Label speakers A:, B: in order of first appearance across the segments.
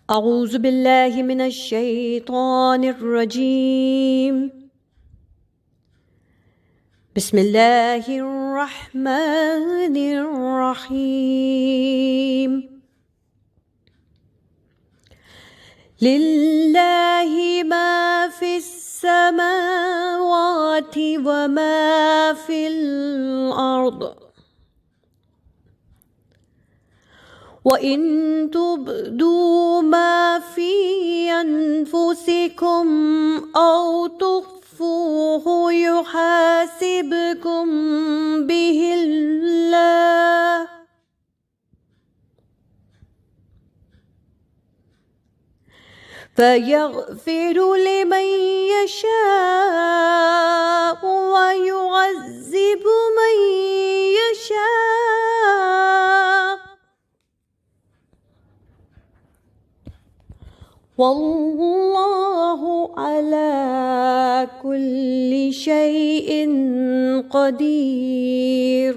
A: أعوذ بالله من الشيطان الرجيم. بسم الله الرحمن الرحيم. لله ما في السماوات وما في الأرض، وإن تبدوا ما في أنفسكم أو تخفوه يحاسبكم به الله، فيغفر لمن يشاء ويعذب من يشاء، والله على كل شيء قدير.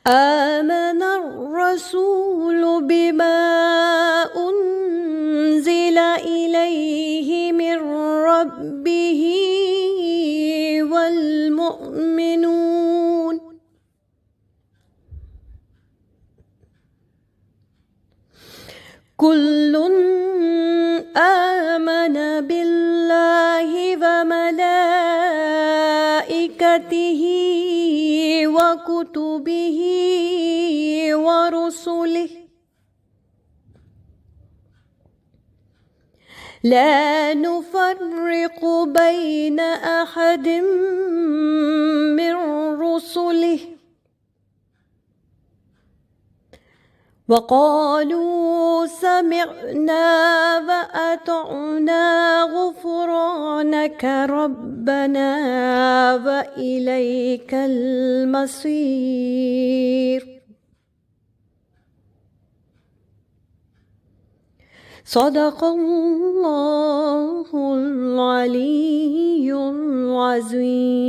A: آمن الرسول بما أنزل إليه من ربه والمؤمنون كل آمن بالله وملائكته وكتبه ورسله لا نفرق بين أحد من رسله، وقالوا سمعنا وأطعنا غفرانك ربنا وإليك المصير. صدق الله العلي العظيم.